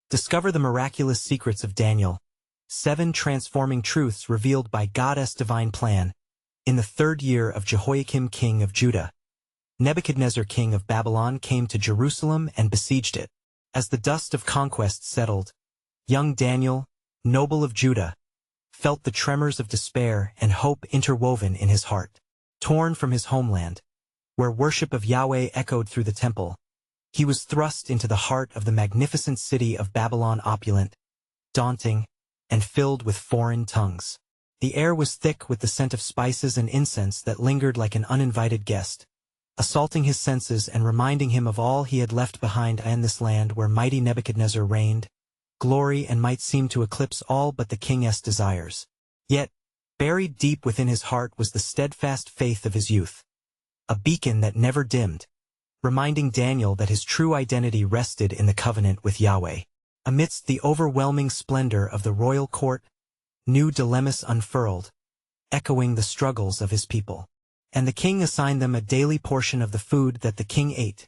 Discover the miraculous secrets of Daniel, 7 transforming truths revealed by God's divine plan. In the 3rd year of Jehoiakim king of Judah, Nebuchadnezzar king of Babylon came to Jerusalem and besieged it. As the dust of conquest settled, young Daniel, noble of Judah, felt the tremors of despair and hope interwoven in his heart. Torn from his homeland, where worship of Yahweh echoed through the temple, he was thrust into the heart of the magnificent city of Babylon, opulent, daunting, and filled with foreign tongues. The air was thick with the scent of spices and incense that lingered like an uninvited guest, assaulting his senses and reminding him of all he had left behind in this land where mighty Nebuchadnezzar reigned. Glory and might seemed to eclipse all but the king's desires. Yet, buried deep within his heart was the steadfast faith of his youth, a beacon that never dimmed, reminding Daniel that his true identity rested in the covenant with Yahweh. Amidst the overwhelming splendor of the royal court, new dilemmas unfurled, echoing the struggles of his people. And the king assigned them a daily portion of the food that the king ate,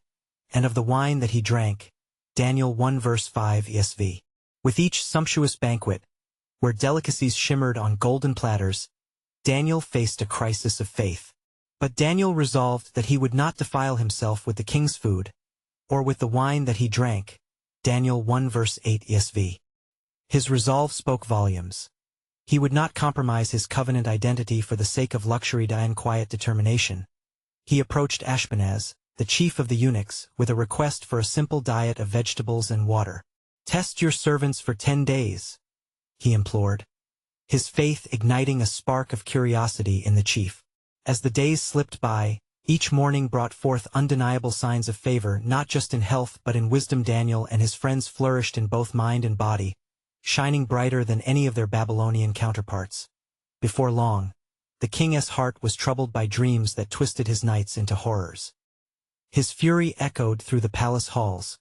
and of the wine that he drank. Daniel 1 verse 5 ESV. With each sumptuous banquet, where delicacies shimmered on golden platters, Daniel faced a crisis of faith. But Daniel resolved that he would not defile himself with the king's food, or with the wine that he drank. Daniel 1 verse 8 ESV. His resolve spoke volumes. He would not compromise his covenant identity for the sake of luxury and quiet determination. He approached Ashpenaz, the chief of the eunuchs, with a request for a simple diet of vegetables and water. "Test your servants for 10 days, he implored, his faith igniting a spark of curiosity in the chief. As the days slipped by, each morning brought forth undeniable signs of favor, not just in health but in wisdom. Daniel and his friends flourished in both mind and body, shining brighter than any of their Babylonian counterparts. Before long, the king's heart was troubled by dreams that twisted his nights into horrors. His fury echoed through the palace halls,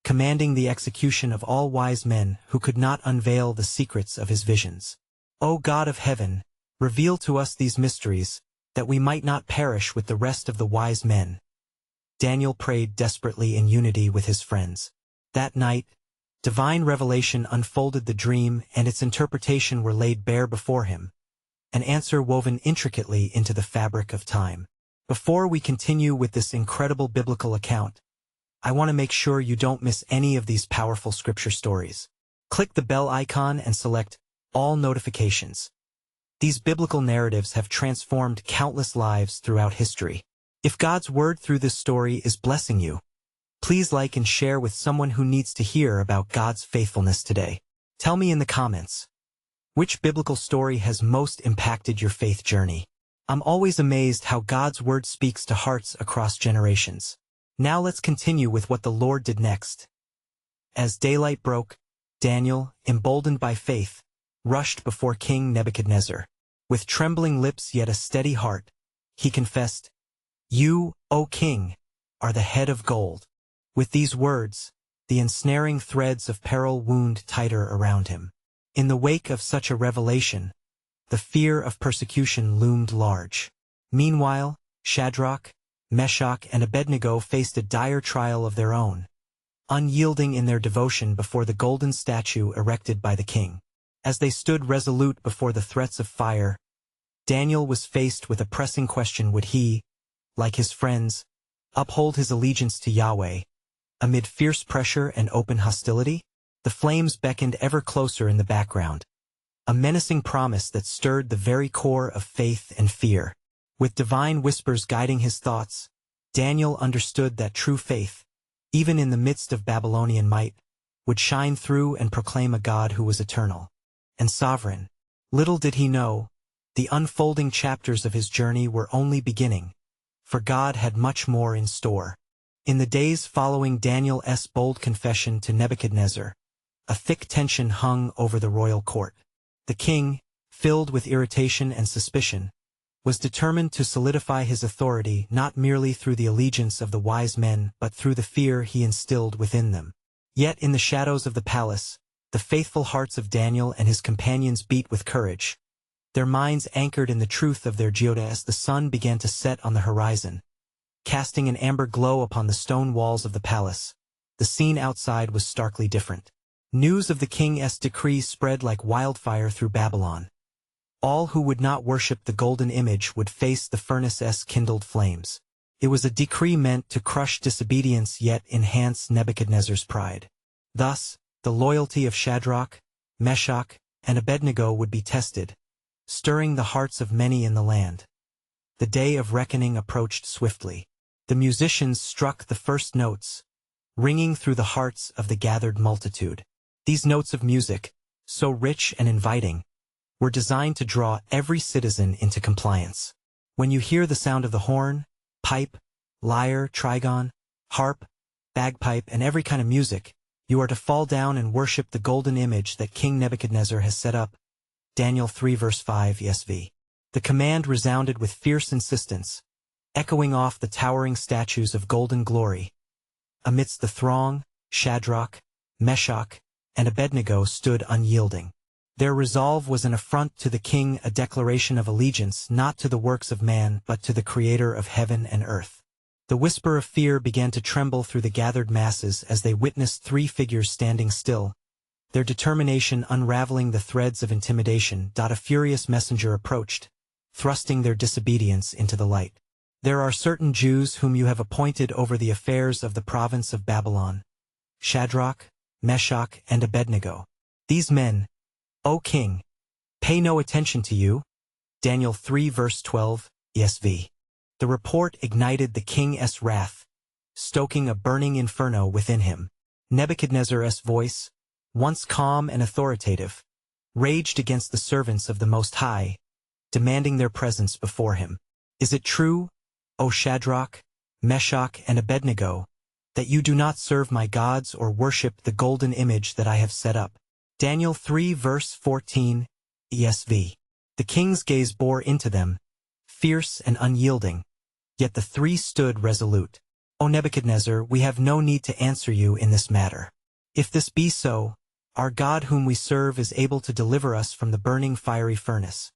commanding the execution of all wise men who could not unveil the secrets of his visions. "O God of heaven, reveal to us these mysteries, that we might not perish with the rest of the wise men." Daniel prayed desperately in unity with his friends. That night, divine revelation unfolded. The dream and its interpretation were laid bare before him, an answer woven intricately into the fabric of time. Before we continue with this incredible biblical account, I want to make sure you don't miss any of these powerful scripture stories. Click the bell icon and select all notifications. These biblical narratives have transformed countless lives throughout history. If God's word through this story is blessing you, please like and share with someone who needs to hear about God's faithfulness today. Tell me in the comments, which biblical story has most impacted your faith journey? I'm always amazed how God's word speaks to hearts across generations. Now let's continue with what the Lord did next. As daylight broke, Daniel, emboldened by faith, rushed before King Nebuchadnezzar. With trembling lips yet a steady heart, he confessed, "You, O king, are the head of gold." With these words, the ensnaring threads of peril wound tighter around him. In the wake of such a revelation, the fear of persecution loomed large. Meanwhile, Shadrach, Meshach, and Abednego faced a dire trial of their own, unyielding in their devotion before the golden statue erected by the king. As they stood resolute before the threats of fire, Daniel was faced with a pressing question: would he, like his friends, uphold his allegiance to Yahweh amid fierce pressure and open hostility? The flames beckoned ever closer in the background, a menacing promise that stirred the very core of faith and fear. With divine whispers guiding his thoughts, Daniel understood that true faith, even in the midst of Babylonian might, would shine through and proclaim a God who was eternal and sovereign. Little did he know, the unfolding chapters of his journey were only beginning, for God had much more in store. In the days following Daniel's bold confession to Nebuchadnezzar, a thick tension hung over the royal court. The king, filled with irritation and suspicion, was determined to solidify his authority not merely through the allegiance of the wise men but through the fear he instilled within them. Yet in the shadows of the palace, the faithful hearts of Daniel and his companions beat with courage, their minds anchored in the truth of their God. As the sun began to set on the horizon, casting an amber glow upon the stone walls of the palace, the scene outside was starkly different. News of the king's decree spread like wildfire through Babylon. All who would not worship the golden image would face the furnace's kindled flames. It was a decree meant to crush disobedience yet enhance Nebuchadnezzar's pride. Thus, the loyalty of Shadrach, Meshach, and Abednego would be tested, stirring the hearts of many in the land. The day of reckoning approached swiftly. The musicians struck the first notes, ringing through the hearts of the gathered multitude. These notes of music, so rich and inviting, were designed to draw every citizen into compliance. When you hear the sound of the horn, pipe, lyre, trigon, harp, bagpipe, and every kind of music, you are to fall down and worship the golden image that King Nebuchadnezzar has set up. Daniel 3 verse 5 ESV. The command resounded with fierce insistence, echoing off the towering statues of golden glory. Amidst the throng, Shadrach, Meshach, and Abednego stood unyielding. Their resolve was an affront to the king, a declaration of allegiance not to the works of man but to the Creator of heaven and earth. The whisper of fear began to tremble through the gathered masses as they witnessed three figures standing still, their determination unraveling the threads of intimidation. A furious messenger approached, thrusting their disobedience into the light. There are certain Jews whom you have appointed over the affairs of the province of Babylon, Shadrach, Meshach, and Abednego. These men, O king, pay no attention to you. Daniel 3 verse 12 ESV. The report ignited the king's wrath, stoking a burning inferno within him. Nebuchadnezzar's voice, once calm and authoritative, raged against the servants of the Most High, demanding their presence before him. Is it true, O Shadrach, Meshach, and Abednego, that you do not serve my gods or worship the golden image that I have set up? Daniel 3 verse 14 ESV. The king's gaze bore into them, fierce and unyielding, yet the three stood resolute. O Nebuchadnezzar, we have no need to answer you in this matter. If this be so, our God whom we serve is able to deliver us from the burning fiery furnace,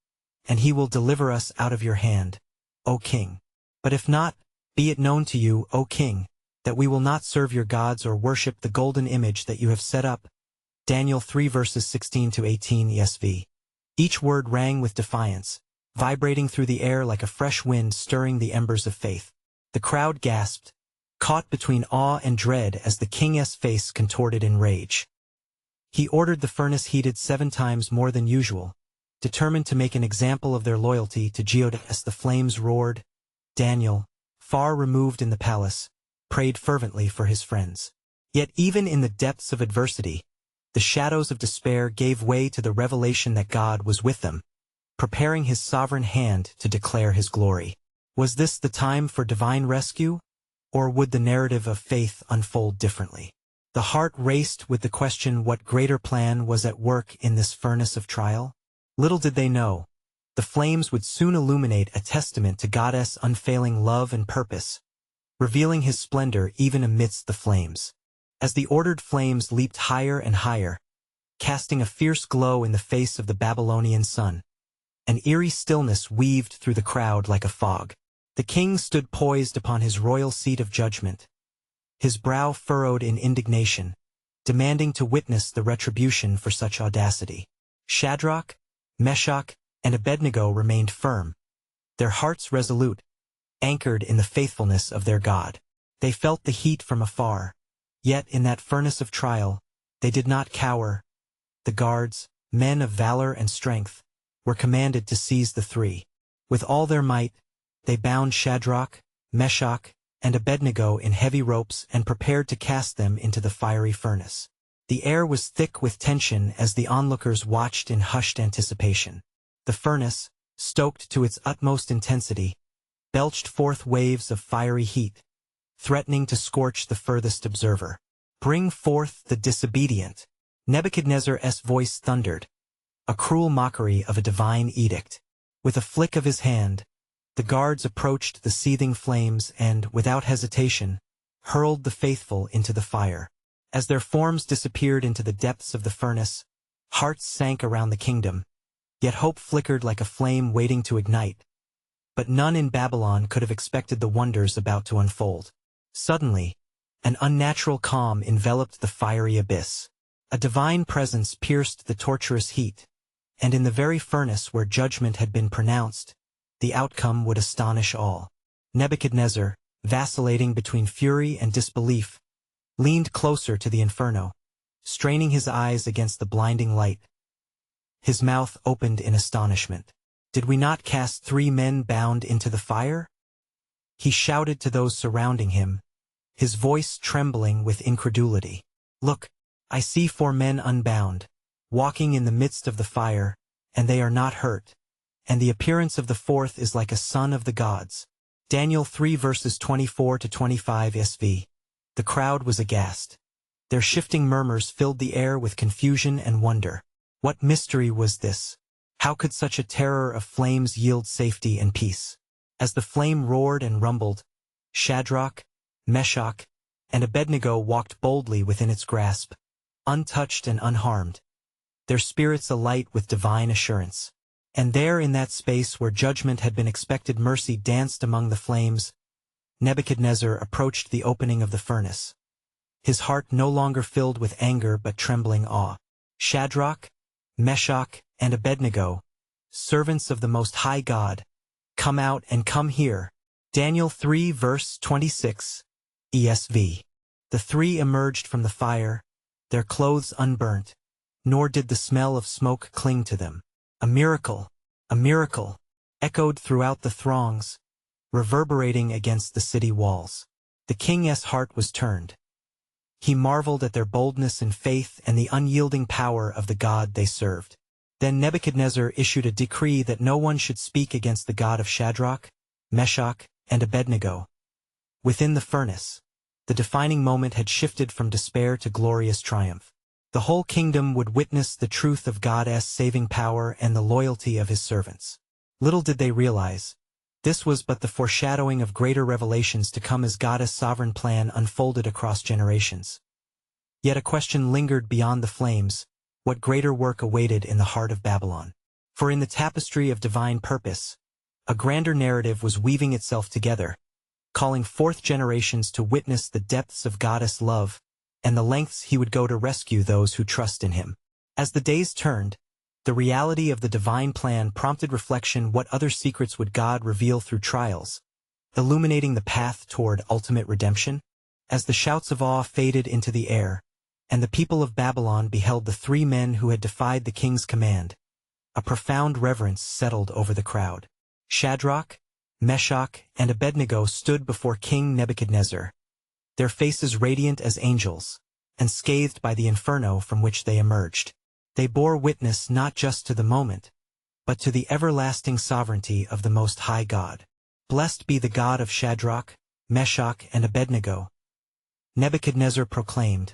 and he will deliver us out of your hand, O king. But if not, be it known to you, O king, that we will not serve your gods or worship the golden image that you have set up. Daniel 3 verses 16 to 18 ESV. Each word rang with defiance, vibrating through the air like a fresh wind stirring the embers of faith. The crowd gasped, caught between awe and dread as the king's face contorted in rage. He ordered the furnace heated 7 times more than usual, determined to make an example of their loyalty to God. As the flames roared, Daniel, far removed in the palace, prayed fervently for his friends. Yet even in the depths of adversity, the shadows of despair gave way to the revelation that God was with them, preparing his sovereign hand to declare his glory. Was this the time for divine rescue, or would the narrative of faith unfold differently? The heart raced with the question what greater plan was at work in this furnace of trial. Little did they know, the flames would soon illuminate a testament to God's unfailing love and purpose, revealing his splendor even amidst the flames. As the ordered flames leaped higher and higher, casting a fierce glow in the face of the Babylonian sun, an eerie stillness weaved through the crowd like a fog. The king stood poised upon his royal seat of judgment, his brow furrowed in indignation, demanding to witness the retribution for such audacity. Shadrach, Meshach, and Abednego remained firm, their hearts resolute, anchored in the faithfulness of their God. They felt the heat from afar, yet in that furnace of trial, they did not cower. The guards, men of valor and strength, were commanded to seize the three. With all their might, they bound Shadrach, Meshach, and Abednego in heavy ropes and prepared to cast them into the fiery furnace. The air was thick with tension as the onlookers watched in hushed anticipation. The furnace, stoked to its utmost intensity, belched forth waves of fiery heat, threatening to scorch the furthest observer. Bring forth the disobedient. Nebuchadnezzar's voice thundered, a cruel mockery of a divine edict. With a flick of his hand, the guards approached the seething flames and, without hesitation, hurled the faithful into the fire. As their forms disappeared into the depths of the furnace, hearts sank around the kingdom, yet hope flickered like a flame waiting to ignite. But none in Babylon could have expected the wonders about to unfold. Suddenly, an unnatural calm enveloped the fiery abyss. A divine presence pierced the torturous heat, and in the very furnace where judgment had been pronounced, the outcome would astonish all. Nebuchadnezzar, vacillating between fury and disbelief, leaned closer to the inferno, straining his eyes against the blinding light. His mouth opened in astonishment. "Did we not cast 3 men bound into the fire?" He shouted to those surrounding him, his voice trembling with incredulity. "Look, I see 4 men unbound, walking in the midst of the fire, and they are not hurt, and the appearance of the 4th is like a son of the gods." Daniel 3 verses 24 to 25 SV. The crowd was aghast. Their shifting murmurs filled the air with confusion and wonder. What mystery was this? How could such a terror of flames yield safety and peace? As the flame roared and rumbled, Shadrach, Meshach, and Abednego walked boldly within its grasp, untouched and unharmed, their spirits alight with divine assurance. And there in that space where judgment had been expected, mercy danced among the flames. Nebuchadnezzar approached the opening of the furnace, his heart no longer filled with anger but trembling awe. "Shadrach, Meshach, and Abednego, servants of the Most High God, come out and come here." Daniel 3 verse 26 ESV. The 3 emerged from the fire, their clothes unburnt, nor did the smell of smoke cling to them. A miracle, echoed throughout the throngs, reverberating against the city walls. The king's heart was turned. He marveled at their boldness and faith and the unyielding power of the God they served. Then Nebuchadnezzar issued a decree that no one should speak against the God of Shadrach, Meshach, and Abednego. Within the furnace, the defining moment had shifted from despair to glorious triumph. The whole kingdom would witness the truth of God's saving power and the loyalty of his servants. Little did they realize, this was but the foreshadowing of greater revelations to come as God's sovereign plan unfolded across generations. Yet a question lingered beyond the flames: what greater work awaited in the heart of Babylon? For in the tapestry of divine purpose, a grander narrative was weaving itself together, calling forth generations to witness the depths of God's love and the lengths he would go to rescue those who trust in him. As the days turned, the reality of the divine plan prompted reflection. What other secrets would God reveal through trials, illuminating the path toward ultimate redemption? As the shouts of awe faded into the air, and the people of Babylon beheld the 3 men who had defied the king's command, a profound reverence settled over the crowd. Shadrach, Meshach, and Abednego stood before King Nebuchadnezzar, their faces radiant as angels, and scathed by the inferno from which they emerged. They bore witness not just to the moment, but to the everlasting sovereignty of the Most High God. "Blessed be the God of Shadrach, Meshach, and Abednego," Nebuchadnezzar proclaimed,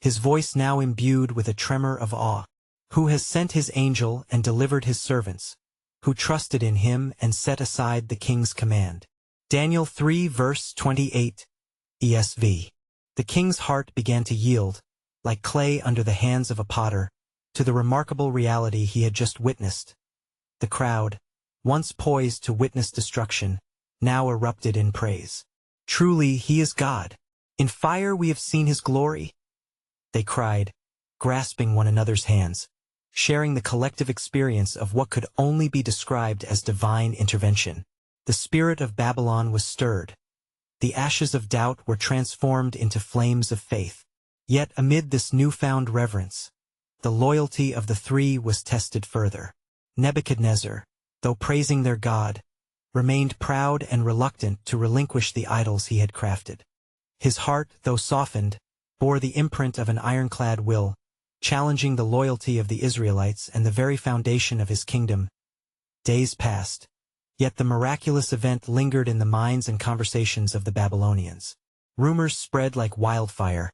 his voice now imbued with a tremor of awe, "who has sent his angel and delivered his servants, who trusted in him and set aside the king's command." Daniel 3 verse 28 ESV. The king's heart began to yield, like clay under the hands of a potter, to the remarkable reality he had just witnessed. The crowd, once poised to witness destruction, now erupted in praise. "Truly he is God. In fire we have seen his glory," they cried, grasping one another's hands, sharing the collective experience of what could only be described as divine intervention. The spirit of Babylon was stirred. The ashes of doubt were transformed into flames of faith. Yet amid this newfound reverence, the loyalty of the 3 was tested further. Nebuchadnezzar, though praising their God, remained proud and reluctant to relinquish the idols he had crafted. His heart, though softened, bore the imprint of an ironclad will, challenging the loyalty of the Israelites and the very foundation of his kingdom. Days passed, yet the miraculous event lingered in the minds and conversations of the Babylonians. Rumors spread like wildfire,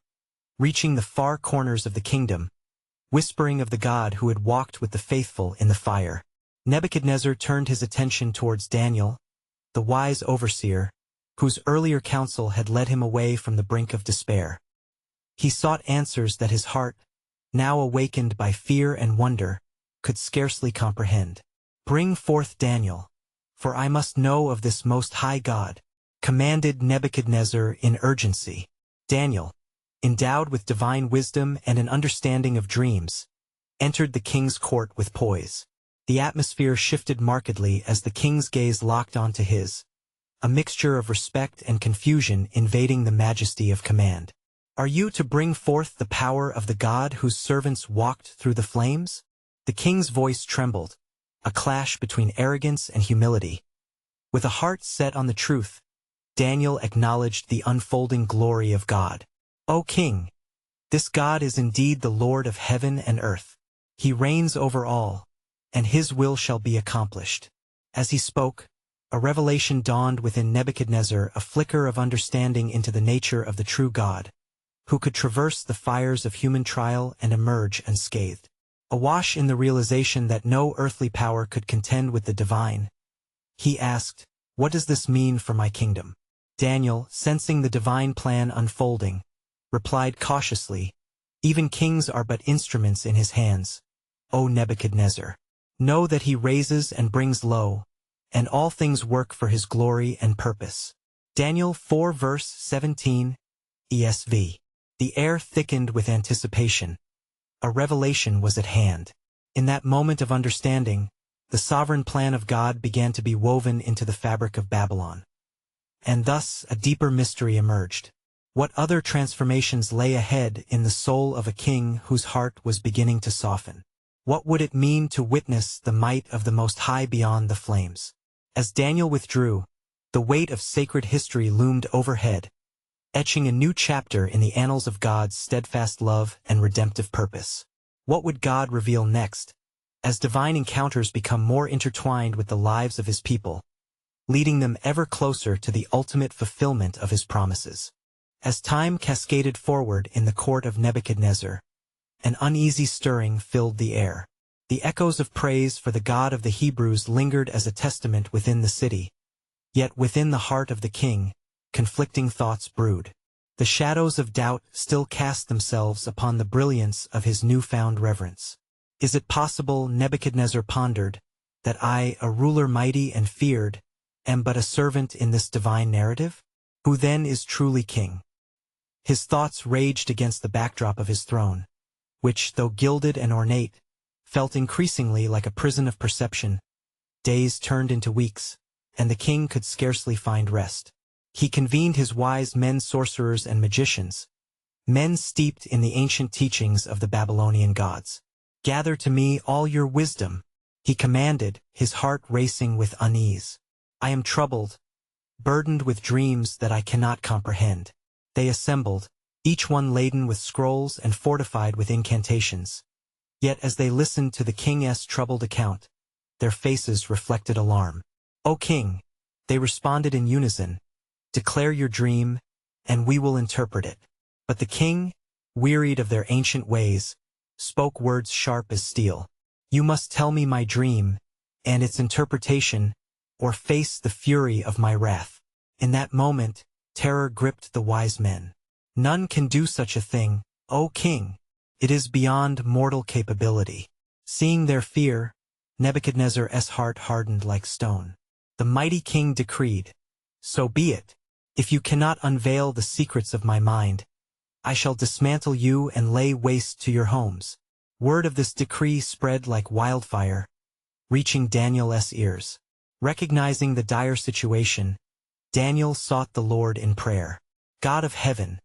reaching the far corners of the kingdom, whispering of the God who had walked with the faithful in the fire. Nebuchadnezzar turned his attention towards Daniel, the wise overseer, whose earlier counsel had led him away from the brink of despair. He sought answers that his heart, now awakened by fear and wonder, could scarcely comprehend. "Bring forth Daniel, for I must know of this Most High God," commanded Nebuchadnezzar in urgency. Daniel, endowed with divine wisdom and an understanding of dreams, entered the king's court with poise. The atmosphere shifted markedly as the king's gaze locked onto his, a mixture of respect and confusion invading the majesty of command. "Are you to bring forth the power of the God whose servants walked through the flames?" The king's voice trembled, a clash between arrogance and humility. With a heart set on the truth, Daniel acknowledged the unfolding glory of God. "O king, this God is indeed the Lord of heaven and earth. He reigns over all, and his will shall be accomplished." As he spoke, a revelation dawned within Nebuchadnezzar, a flicker of understanding into the nature of the true God, who could traverse the fires of human trial and emerge unscathed. Awash in the realization that no earthly power could contend with the divine, he asked, "What does this mean for my kingdom?" Daniel, sensing the divine plan unfolding, replied cautiously, "Even kings are but instruments in his hands, O Nebuchadnezzar. Know that he raises and brings low, and all things work for his glory and purpose." Daniel 4 verse 17, ESV. The air thickened with anticipation. A revelation was at hand. In that moment of understanding, the sovereign plan of God began to be woven into the fabric of Babylon. And thus a deeper mystery emerged. What other transformations lay ahead in the soul of a king whose heart was beginning to soften? What would it mean to witness the might of the Most High beyond the flames? As Daniel withdrew, the weight of sacred history loomed overhead, etching a new chapter in the annals of God's steadfast love and redemptive purpose. What would God reveal next, as divine encounters become more intertwined with the lives of his people, leading them ever closer to the ultimate fulfillment of his promises? As time cascaded forward in the court of Nebuchadnezzar, an uneasy stirring filled the air. The echoes of praise for the God of the Hebrews lingered as a testament within the city. Yet within the heart of the king, conflicting thoughts brewed. The shadows of doubt still cast themselves upon the brilliance of his newfound reverence. Is it possible, Nebuchadnezzar pondered, that I, a ruler mighty and feared, am but a servant in this divine narrative? Who then is truly king? His thoughts raged against the backdrop of his throne, which, though gilded and ornate, felt increasingly like a prison of perception. Days turned into weeks, and the king could scarcely find rest. He convened his wise men, sorcerers and magicians, men steeped in the ancient teachings of the Babylonian gods. "Gather to me all your wisdom," he commanded, his heart racing with unease. "I am troubled, burdened with dreams that I cannot comprehend." They assembled, each one laden with scrolls and fortified with incantations. Yet as they listened to the king's troubled account, their faces reflected alarm. "O king," they responded in unison, "declare your dream, and we will interpret it." But the king, wearied of their ancient ways, spoke words sharp as steel. "You must tell me my dream, and its interpretation, or face the fury of my wrath." In that moment, terror gripped the wise men. "None can do such a thing, O king. It is beyond mortal capability." Seeing their fear, Nebuchadnezzar's heart hardened like stone. The mighty king decreed, "So be it. If you cannot unveil the secrets of my mind, I shall dismantle you and lay waste to your homes." Word of this decree spread like wildfire, reaching Daniel's ears. Recognizing the dire situation, Daniel sought the Lord in prayer. "God of heaven,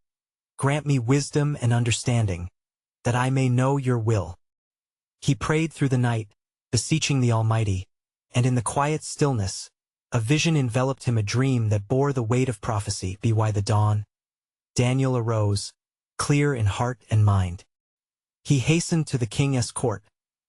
grant me wisdom and understanding, that I may know your will." He prayed through the night, beseeching the Almighty, and in the quiet stillness, a vision enveloped him, a dream that bore the weight of prophecy. By the dawn, Daniel arose, clear in heart and mind. He hastened to the king's court,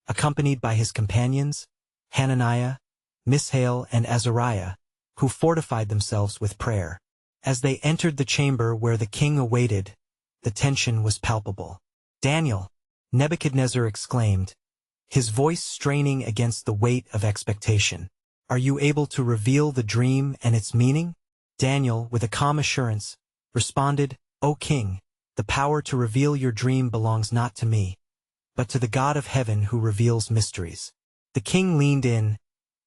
accompanied by his companions, Hananiah, Mishael and Azariah, who fortified themselves with prayer. As they entered the chamber where the king awaited, the tension was palpable. "Daniel," Nebuchadnezzar exclaimed, his voice straining against the weight of expectation, "are you able to reveal the dream and its meaning?" Daniel, with a calm assurance, responded, "O king, the power to reveal your dream belongs not to me, but to the God of heaven who reveals mysteries." The king leaned in,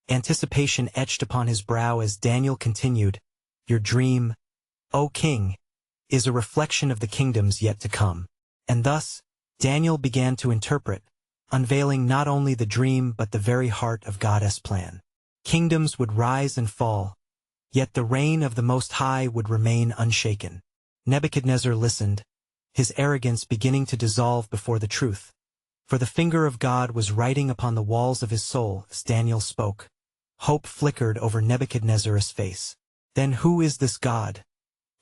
anticipation etched upon his brow as Daniel continued, "Your dream, O king, is a reflection of the kingdoms yet to come. And thus, Daniel began to interpret, unveiling not only the dream but the very heart of God's plan. Kingdoms would rise and fall, yet the reign of the Most High would remain unshaken. Nebuchadnezzar listened, his arrogance beginning to dissolve before the truth. For the finger of God was writing upon the walls of his soul as Daniel spoke. Hope flickered over Nebuchadnezzar's face. Then who is this God,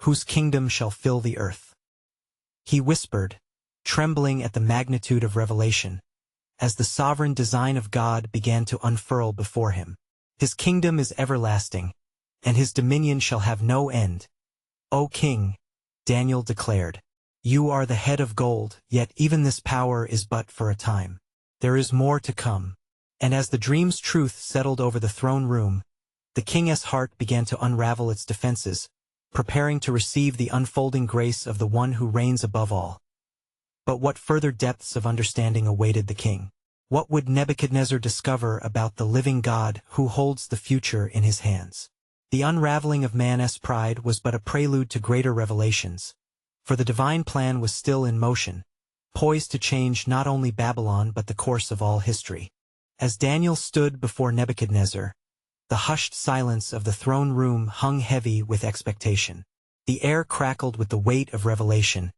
whose kingdom shall fill the earth? He whispered, trembling at the magnitude of revelation, as the sovereign design of God began to unfurl before him. His kingdom is everlasting, and his dominion shall have no end. O king, Daniel declared, you are the head of gold, yet even this power is but for a time. There is more to come. And as the dream's truth settled over the throne room, the king's heart began to unravel its defenses, preparing to receive the unfolding grace of the one who reigns above all. But what further depths of understanding awaited the king? What would Nebuchadnezzar discover about the living God who holds the future in his hands? The unraveling of man's pride was but a prelude to greater revelations, for the divine plan was still in motion, poised to change not only Babylon but the course of all history. As Daniel stood before Nebuchadnezzar, the hushed silence of the throne room hung heavy with expectation. The air crackled with the weight of revelation,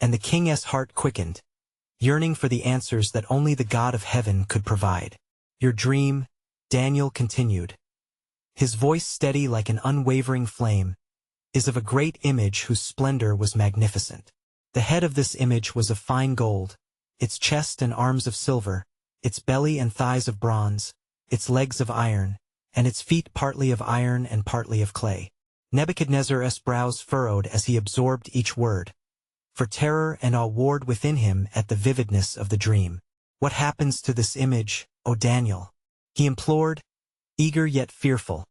and the king's heart quickened, yearning for the answers that only the God of heaven could provide. Your dream, Daniel continued, his voice steady like an unwavering flame, is of a great image whose splendor was magnificent. The head of this image was of fine gold, its chest and arms of silver, its belly and thighs of bronze, its legs of iron, and its feet partly of iron and partly of clay. Nebuchadnezzar's brows furrowed as he absorbed each word, for terror and awe warred within him at the vividness of the dream. What happens to this image, O Daniel? He implored, eager yet fearful,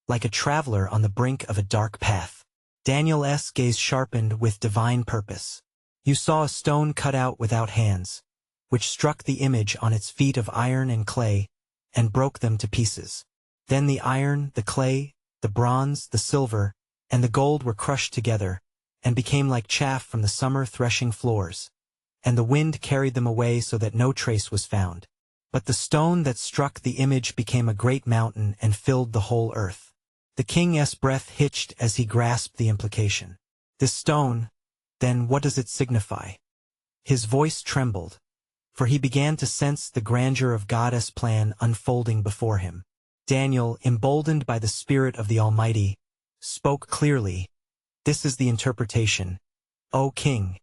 like a traveler on the brink of a dark path. Daniel's gaze sharpened with divine purpose. You saw a stone cut out without hands, which struck the image on its feet of iron and clay, and broke them to pieces. Then the iron, the clay, the bronze, the silver, and the gold were crushed together, and became like chaff from the summer threshing floors, and the wind carried them away so that no trace was found. But the stone that struck the image became a great mountain and filled the whole earth. The king's breath hitched as he grasped the implication. This stone, then what does it signify? His voice trembled, for he began to sense the grandeur of God's plan unfolding before him. Daniel, emboldened by the Spirit of the Almighty, spoke clearly. This is the interpretation. O king,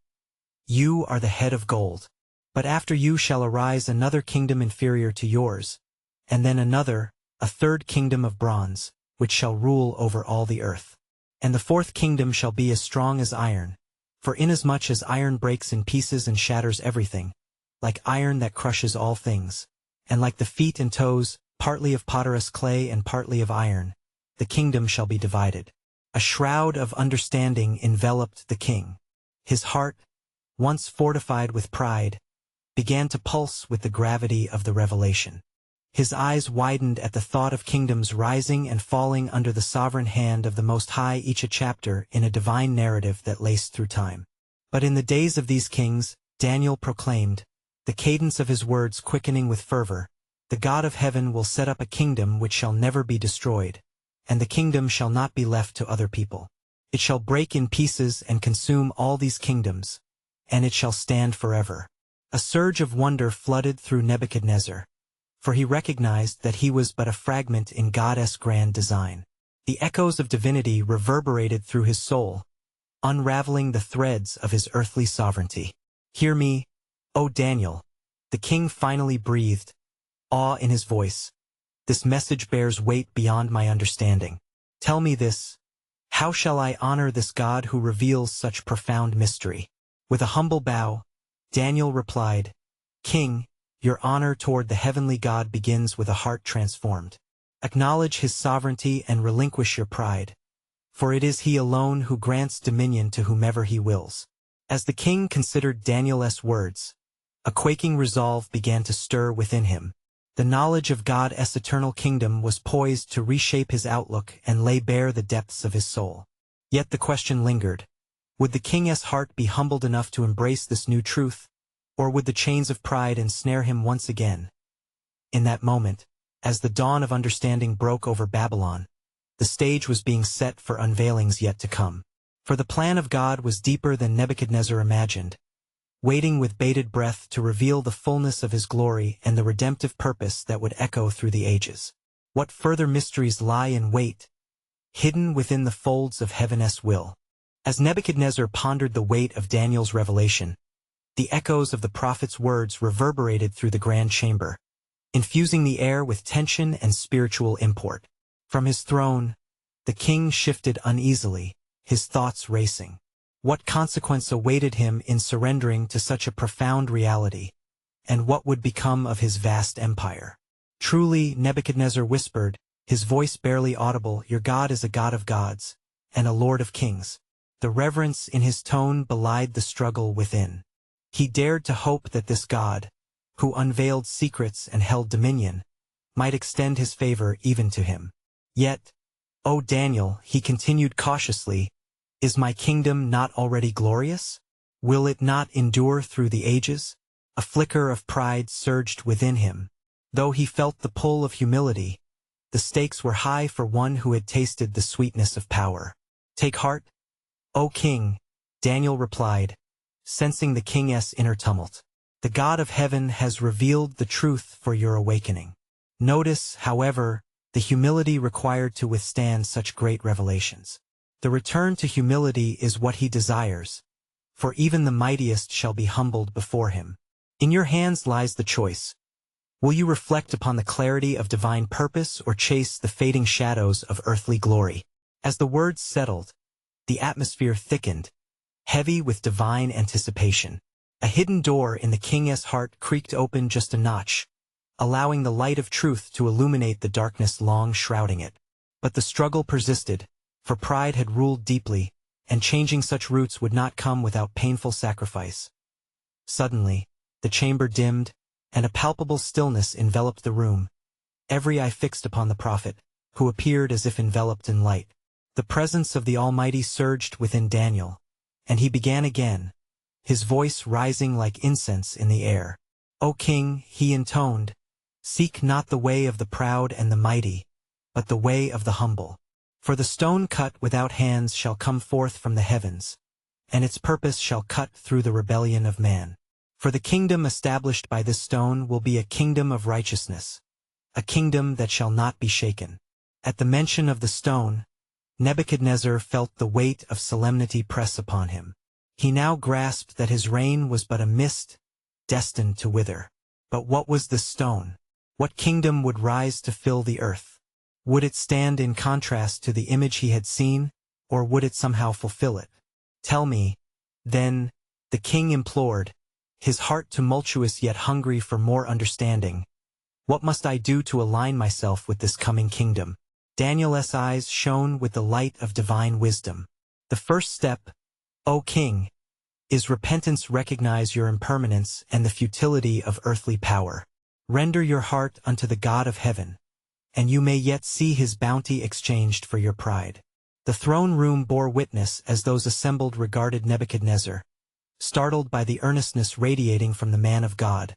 you are the head of gold, but after you shall arise another kingdom inferior to yours, and then another, a third kingdom of bronze, which shall rule over all the earth. And the fourth kingdom shall be as strong as iron, for inasmuch as iron breaks in pieces and shatters everything, like iron that crushes all things, and like the feet and toes, partly of potter's clay and partly of iron, the kingdom shall be divided. A shroud of understanding enveloped the king. His heart, once fortified with pride, began to pulse with the gravity of the revelation. His eyes widened at the thought of kingdoms rising and falling under the sovereign hand of the Most High, each a chapter in a divine narrative that laced through time. But in the days of these kings, Daniel proclaimed, the cadence of his words quickening with fervor, the God of heaven will set up a kingdom which shall never be destroyed, and the kingdom shall not be left to other people. It shall break in pieces and consume all these kingdoms, and it shall stand forever. A surge of wonder flooded through Nebuchadnezzar, for he recognized that he was but a fragment in God's grand design. The echoes of divinity reverberated through his soul, unraveling the threads of his earthly sovereignty. Hear me, O Daniel, the king finally breathed, awe in his voice. This message bears weight beyond my understanding. Tell me this, how shall I honor this God who reveals such profound mystery? With a humble bow, Daniel replied, King, your honor toward the heavenly God begins with a heart transformed. Acknowledge his sovereignty and relinquish your pride, for it is he alone who grants dominion to whomever he wills. As the king considered Daniel's words, a quaking resolve began to stir within him. The knowledge of God's eternal kingdom was poised to reshape his outlook and lay bare the depths of his soul. Yet the question lingered, Would the king's heart be humbled enough to embrace this new truth, or would the chains of pride ensnare him once again? In that moment, as the dawn of understanding broke over Babylon, the stage was being set for unveilings yet to come. For the plan of God was deeper than Nebuchadnezzar imagined, waiting with bated breath to reveal the fullness of his glory and the redemptive purpose that would echo through the ages. What further mysteries lie in wait, hidden within the folds of heaven's will? As Nebuchadnezzar pondered the weight of Daniel's revelation, the echoes of the prophet's words reverberated through the grand chamber, infusing the air with tension and spiritual import. From his throne, the king shifted uneasily, his thoughts racing. What consequence awaited him in surrendering to such a profound reality, and what would become of his vast empire? Truly, Nebuchadnezzar whispered, his voice barely audible, your God is a God of gods, and a Lord of kings. The reverence in his tone belied the struggle within. He dared to hope that this God, who unveiled secrets and held dominion, might extend his favor even to him. Yet, O Daniel, he continued cautiously, is my kingdom not already glorious? Will it not endure through the ages? A flicker of pride surged within him. Though he felt the pull of humility, the stakes were high for one who had tasted the sweetness of power. Take heart, O king, Daniel replied, sensing the king's inner tumult. The God of heaven has revealed the truth for your awakening. Notice, however, the humility required to withstand such great revelations. The return to humility is what he desires, for even the mightiest shall be humbled before him. In your hands lies the choice. Will you reflect upon the clarity of divine purpose or chase the fading shadows of earthly glory? As the words settled, the atmosphere thickened, heavy with divine anticipation. A hidden door in the king's heart creaked open just a notch, allowing the light of truth to illuminate the darkness long shrouding it. But the struggle persisted, for pride had ruled deeply, and changing such roots would not come without painful sacrifice. Suddenly, the chamber dimmed, and a palpable stillness enveloped the room, every eye fixed upon the prophet, who appeared as if enveloped in light. The presence of the Almighty surged within Daniel, and he began again, his voice rising like incense in the air. O king, he intoned, seek not the way of the proud and the mighty, but the way of the humble. For the stone cut without hands shall come forth from the heavens, and its purpose shall cut through the rebellion of man. For the kingdom established by this stone will be a kingdom of righteousness, a kingdom that shall not be shaken. At the mention of the stone, Nebuchadnezzar felt the weight of solemnity press upon him. He now grasped that his reign was but a mist, destined to wither. But what was this stone? What kingdom would rise to fill the earth? Would it stand in contrast to the image he had seen, or would it somehow fulfill it? Tell me, then, the king implored, his heart tumultuous yet hungry for more understanding. What must I do to align myself with this coming kingdom? Daniel's eyes shone with the light of divine wisdom. The first step, O king, is repentance. Recognize your impermanence and the futility of earthly power. Render your heart unto the God of heaven, and you may yet see his bounty exchanged for your pride. The throne room bore witness as those assembled regarded Nebuchadnezzar, startled by the earnestness radiating from the man of God,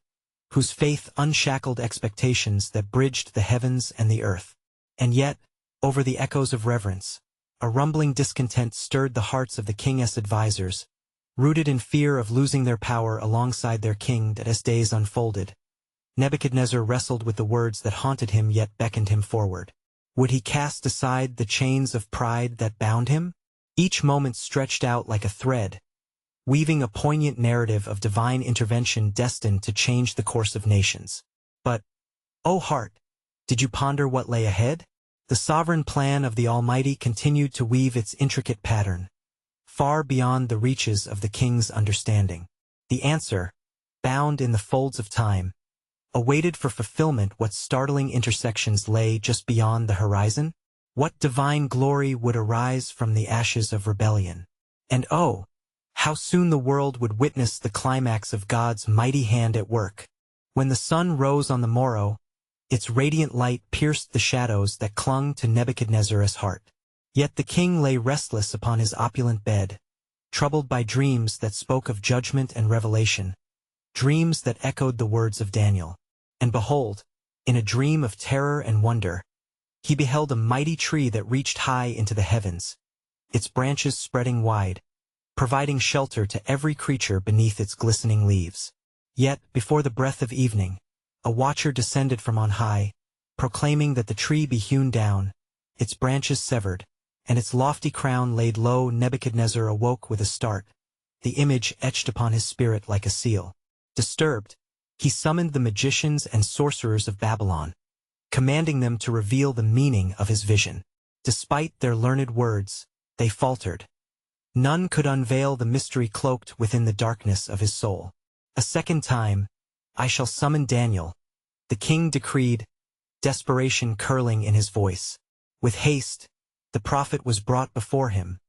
whose faith unshackled expectations that bridged the heavens and the earth. And yet, over the echoes of reverence, a rumbling discontent stirred the hearts of the king's advisors, rooted in fear of losing their power alongside their king. As days unfolded, Nebuchadnezzar wrestled with the words that haunted him yet beckoned him forward. Would he cast aside the chains of pride that bound him? Each moment stretched out like a thread, weaving a poignant narrative of divine intervention destined to change the course of nations. But, O heart, did you ponder what lay ahead? The sovereign plan of the Almighty continued to weave its intricate pattern, far beyond the reaches of the king's understanding. The answer, bound in the folds of time, awaited for fulfillment. What startling intersections lay just beyond the horizon? What divine glory would arise from the ashes of rebellion? And oh, how soon the world would witness the climax of God's mighty hand at work. When the sun rose on the morrow, its radiant light pierced the shadows that clung to Nebuchadnezzar's heart. Yet the king lay restless upon his opulent bed, troubled by dreams that spoke of judgment and revelation, dreams that echoed the words of Daniel. And behold, in a dream of terror and wonder, he beheld a mighty tree that reached high into the heavens, its branches spreading wide, providing shelter to every creature beneath its glistening leaves. Yet, before the breath of evening, a watcher descended from on high, proclaiming that the tree be hewn down, its branches severed, and its lofty crown laid low. Nebuchadnezzar awoke with a start, the image etched upon his spirit like a seal. Disturbed, he summoned the magicians and sorcerers of Babylon, commanding them to reveal the meaning of his vision. Despite their learned words, they faltered. None could unveil the mystery cloaked within the darkness of his soul. A second time, "I shall summon Daniel," the king decreed, desperation curling in his voice. With haste, the prophet was brought before him,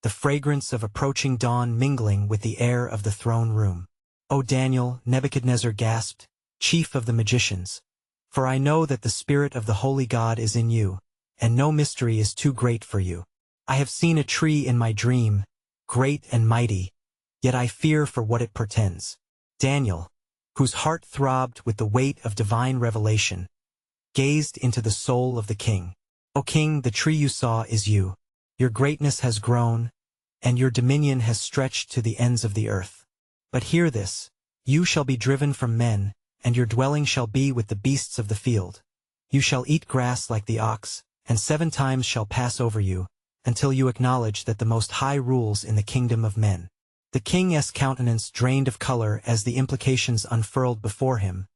the fragrance of approaching dawn mingling with the air of the throne room. "O Daniel," Nebuchadnezzar gasped, "chief of the magicians, for I know that the spirit of the holy God is in you, and no mystery is too great for you. I have seen a tree in my dream, great and mighty, yet I fear for what it portends." Daniel, whose heart throbbed with the weight of divine revelation, gazed into the soul of the king. "O king, the tree you saw is you. Your greatness has grown, and your dominion has stretched to the ends of the earth. But hear this, you shall be driven from men, and your dwelling shall be with the beasts of the field. You shall eat grass like the ox, and 7 times shall pass over you, until you acknowledge that the Most High rules in the kingdom of men." The king's countenance drained of color as the implications unfurled before him,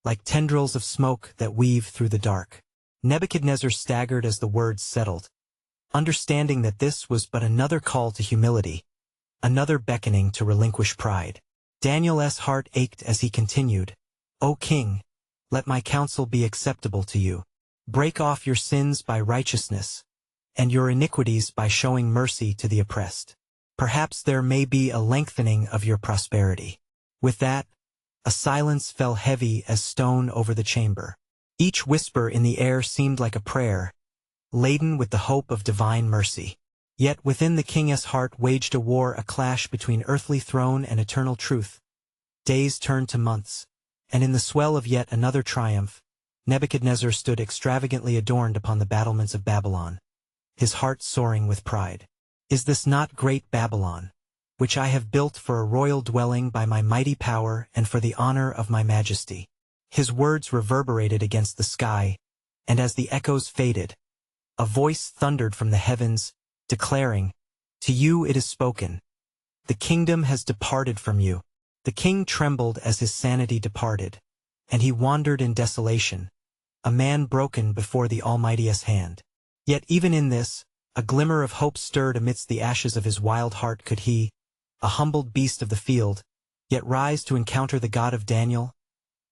like tendrils of smoke that weave through the dark. Nebuchadnezzar staggered as the words settled, understanding that this was but another call to humility, another beckoning to relinquish pride. Daniel's heart ached as he continued, "O king, let my counsel be acceptable to you. Break off your sins by righteousness, and your iniquities by showing mercy to the oppressed. Perhaps there may be a lengthening of your prosperity." With that, a silence fell heavy as stone over the chamber. Each whisper in the air seemed like a prayer, laden with the hope of divine mercy. Yet within the king's heart waged a war, a clash between earthly throne and eternal truth. Days turned to months, and in the swell of yet another triumph, Nebuchadnezzar stood extravagantly adorned upon the battlements of Babylon, his heart soaring with pride. "Is this not great Babylon, which I have built for a royal dwelling by my mighty power and for the honor of my majesty?" His words reverberated against the sky, and as the echoes faded, a voice thundered from the heavens, declaring, "To you it is spoken. The kingdom has departed from you." The king trembled as his sanity departed, and he wandered in desolation, a man broken before the Almighty's hand. Yet even in this, a glimmer of hope stirred amidst the ashes of his wild heart. Could he, a humbled beast of the field, yet rise to encounter the God of Daniel?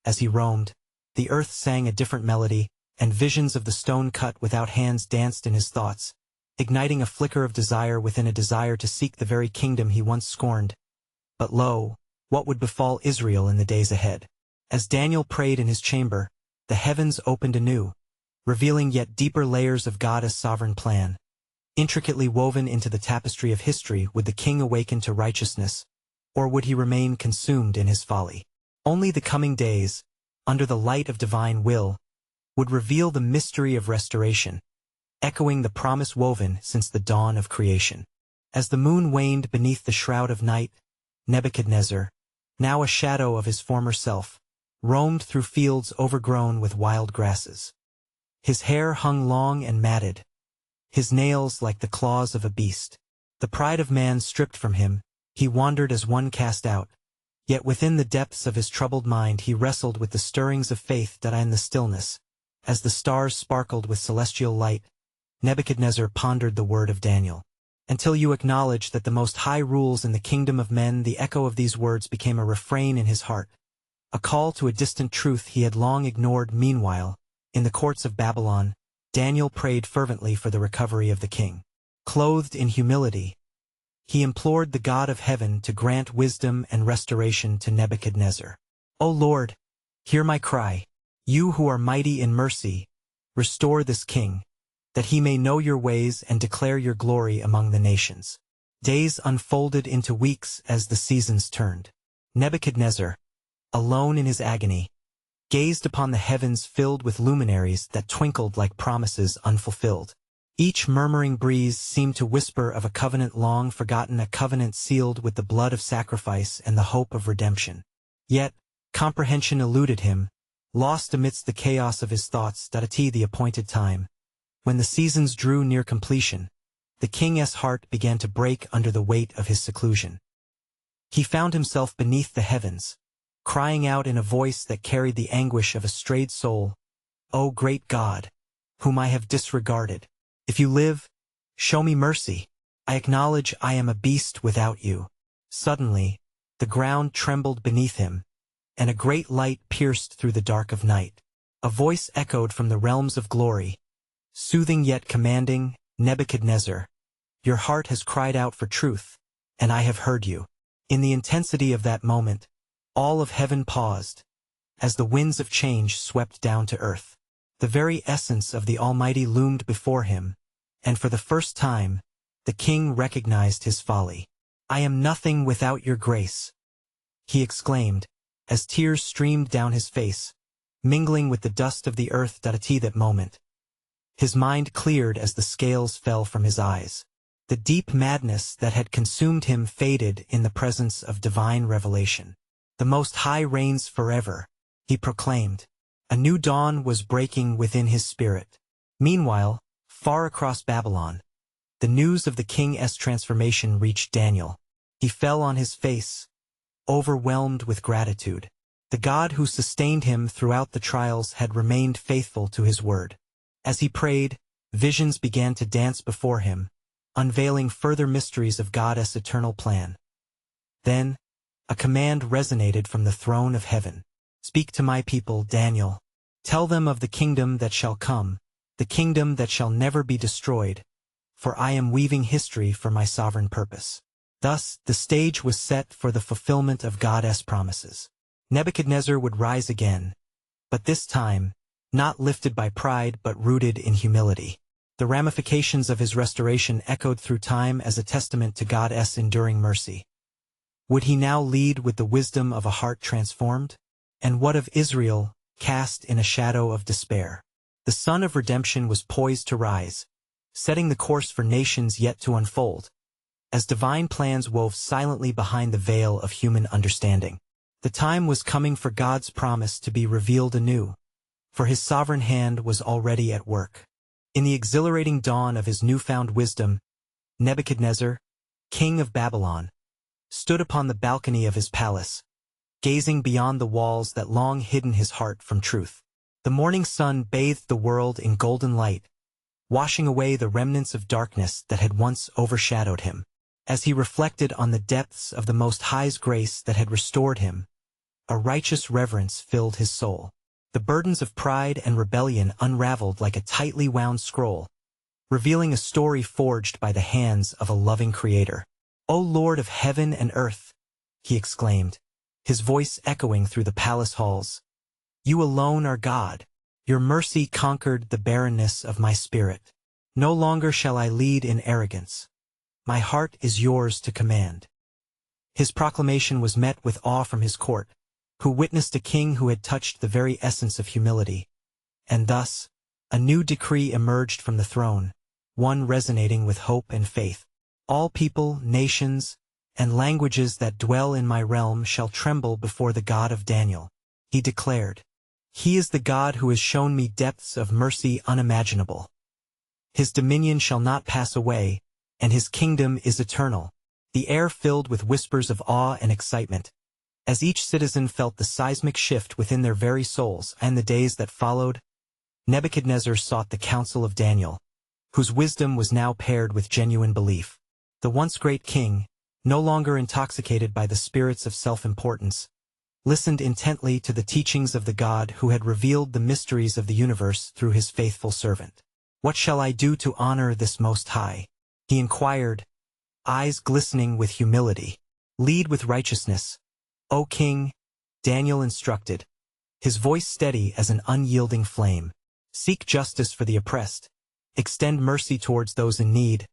As he roamed, the earth sang a different melody, and visions of the stone cut without hands danced in his thoughts, igniting a flicker of desire within a desire to seek the very kingdom he once scorned. But lo, what would befall Israel in the days ahead? As Daniel prayed in his chamber, the heavens opened anew, revealing yet deeper layers of God's sovereign plan. Intricately woven into the tapestry of history, would the king awaken to righteousness, or would he remain consumed in his folly? Only the coming days, under the light of divine will, would reveal the mystery of restoration, echoing the promise woven since the dawn of creation. As the moon waned beneath the shroud of night, Nebuchadnezzar, now a shadow of his former self, roamed through fields overgrown with wild grasses. His hair hung long and matted, his nails like the claws of a beast. The pride of man stripped from him, he wandered as one cast out. Yet within the depths of his troubled mind he wrestled with the stirrings of faith that in the stillness, as the stars sparkled with celestial light, Nebuchadnezzar pondered the word of Daniel. "Until you acknowledge that the Most High rules in the kingdom of men." The echo of these words became a refrain in his heart, a call to a distant truth he had long ignored. Meanwhile, in the courts of Babylon, Daniel prayed fervently for the recovery of the king. Clothed in humility, he implored the God of heaven to grant wisdom and restoration to Nebuchadnezzar. "O Lord, hear my cry. You who are mighty in mercy, restore this king, that he may know your ways and declare your glory among the nations." Days unfolded into weeks as the seasons turned. Nebuchadnezzar, alone in his agony, gazed upon the heavens filled with luminaries that twinkled like promises unfulfilled. Each murmuring breeze seemed to whisper of a covenant long forgotten, a covenant sealed with the blood of sacrifice and the hope of redemption. Yet, comprehension eluded him, lost amidst the chaos of his thoughts. At the appointed time, when the seasons drew near completion, the king's heart began to break under the weight of his seclusion. He found himself beneath the heavens, crying out in a voice that carried the anguish of a strayed soul, "O great God, whom I have disregarded, if you live, show me mercy. I acknowledge I am a beast without you." Suddenly, the ground trembled beneath him, and a great light pierced through the dark of night. A voice echoed from the realms of glory, soothing yet commanding, "Nebuchadnezzar, your heart has cried out for truth, and I have heard you." In the intensity of that moment, all of heaven paused, as the winds of change swept down to earth. The very essence of the Almighty loomed before him, and for the first time, the king recognized his folly. "I am nothing without your grace," he exclaimed, as tears streamed down his face, mingling with the dust of the earth. At that moment, his mind cleared as the scales fell from his eyes. The deep madness that had consumed him faded in the presence of divine revelation. "The Most High reigns forever," he proclaimed. A new dawn was breaking within his spirit. Meanwhile, far across Babylon, the news of the king's transformation reached Daniel. He fell on his face, overwhelmed with gratitude. The God who sustained him throughout the trials had remained faithful to his word. As he prayed, visions began to dance before him, unveiling further mysteries of God's eternal plan. Then, a command resonated from the throne of heaven. "Speak to my people, Daniel. Tell them of the kingdom that shall come, the kingdom that shall never be destroyed, for I am weaving history for my sovereign purpose." Thus, the stage was set for the fulfillment of God's promises. Nebuchadnezzar would rise again, but this time, not lifted by pride but rooted in humility. The ramifications of his restoration echoed through time as a testament to God's enduring mercy. Would he now lead with the wisdom of a heart transformed? And what of Israel, cast in a shadow of despair? The sun of redemption was poised to rise, setting the course for nations yet to unfold, as divine plans wove silently behind the veil of human understanding. The time was coming for God's promise to be revealed anew, for his sovereign hand was already at work. In the exhilarating dawn of his newfound wisdom, Nebuchadnezzar, king of Babylon, stood upon the balcony of his palace, gazing beyond the walls that long hidden his heart from truth. The morning sun bathed the world in golden light, washing away the remnants of darkness that had once overshadowed him. As he reflected on the depths of the Most High's grace that had restored him, a righteous reverence filled his soul. The burdens of pride and rebellion unraveled like a tightly wound scroll, revealing a story forged by the hands of a loving Creator. "O Lord of heaven and earth," he exclaimed, his voice echoing through the palace halls, "you alone are God. Your mercy conquered the barrenness of my spirit. No longer shall I lead in arrogance. My heart is yours to command." His proclamation was met with awe from his court, who witnessed a king who had touched the very essence of humility. And thus, a new decree emerged from the throne, one resonating with hope and faith. "All people, nations, and languages that dwell in my realm shall tremble before the God of Daniel," he declared. "He is the God who has shown me depths of mercy unimaginable. His dominion shall not pass away, and his kingdom is eternal." The air filled with whispers of awe and excitement, as each citizen felt the seismic shift within their very souls. And the days that followed, Nebuchadnezzar sought the counsel of Daniel, whose wisdom was now paired with genuine belief. The once great king, no longer intoxicated by the spirits of self-importance, listened intently to the teachings of the God who had revealed the mysteries of the universe through his faithful servant. "What shall I do to honor this Most High?" he inquired, eyes glistening with humility. "Lead with righteousness, O king," Daniel instructed, his voice steady as an unyielding flame. "Seek justice for the oppressed, extend mercy towards those in need,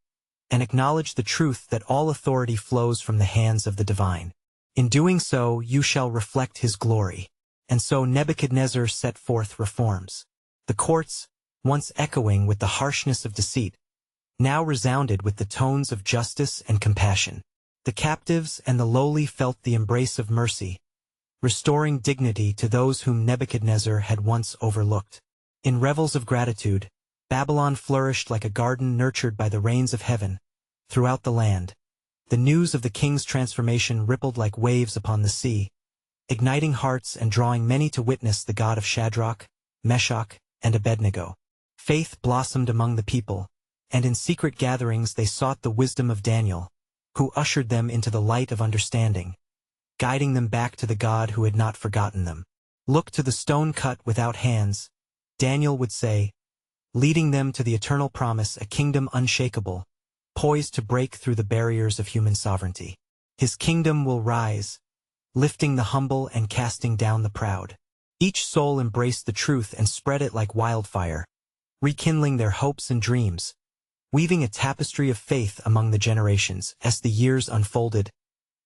and acknowledge the truth that all authority flows from the hands of the divine. In doing so, you shall reflect his glory. And so Nebuchadnezzar set forth reforms. The courts, once echoing with the harshness of deceit, now resounded with the tones of justice and compassion. The captives and the lowly felt the embrace of mercy, restoring dignity to those whom Nebuchadnezzar had once overlooked. In revels of gratitude, Babylon flourished like a garden nurtured by the rains of heaven. Throughout the land, the news of the king's transformation rippled like waves upon the sea, igniting hearts and drawing many to witness the God of Shadrach, Meshach, and Abednego. Faith blossomed among the people, and in secret gatherings they sought the wisdom of Daniel, who ushered them into the light of understanding, guiding them back to the God who had not forgotten them. Look to the stone cut without hands, Daniel would say, leading them to the eternal promise, a kingdom unshakable, poised to break through the barriers of human sovereignty. His kingdom will rise, lifting the humble and casting down the proud. Each soul embraced the truth and spread it like wildfire, rekindling their hopes and dreams, weaving a tapestry of faith among the generations. As the years unfolded,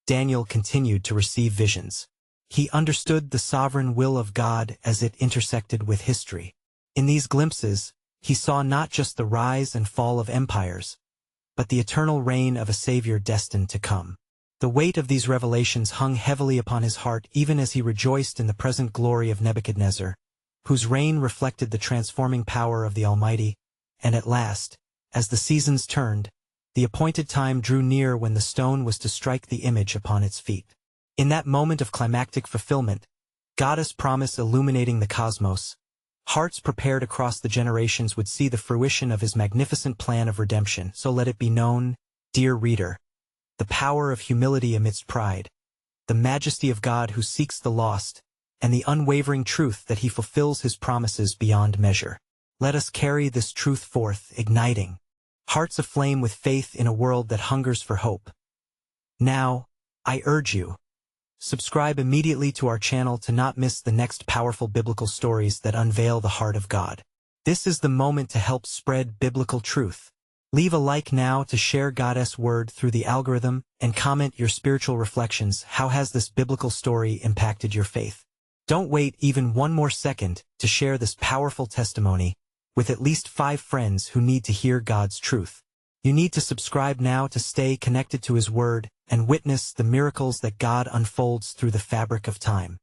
Daniel continued to receive visions. He understood the sovereign will of God as it intersected with history. In these glimpses, he saw not just the rise and fall of empires, but the eternal reign of a Savior destined to come. The weight of these revelations hung heavily upon his heart even as he rejoiced in the present glory of Nebuchadnezzar, whose reign reflected the transforming power of the Almighty. And at last, as the seasons turned, the appointed time drew near when the stone was to strike the image upon its feet. In that moment of climactic fulfillment, God's promise illuminating the cosmos, hearts prepared across the generations would see the fruition of his magnificent plan of redemption. So let it be known, dear reader, the power of humility amidst pride, the majesty of God who seeks the lost, and the unwavering truth that he fulfills his promises beyond measure. Let us carry this truth forth, igniting hearts aflame with faith in a world that hungers for hope. Now, I urge you, subscribe immediately to our channel to not miss the next powerful biblical stories that unveil the heart of God. This is the moment to help spread biblical truth. Leave a like now to share God's word through the algorithm and comment your spiritual reflections. How has this biblical story impacted your faith? Don't wait even one more second to share this powerful testimony with at least 5 friends who need to hear God's truth. You need to subscribe now to stay connected to his word and witness the miracles that God unfolds through the fabric of time.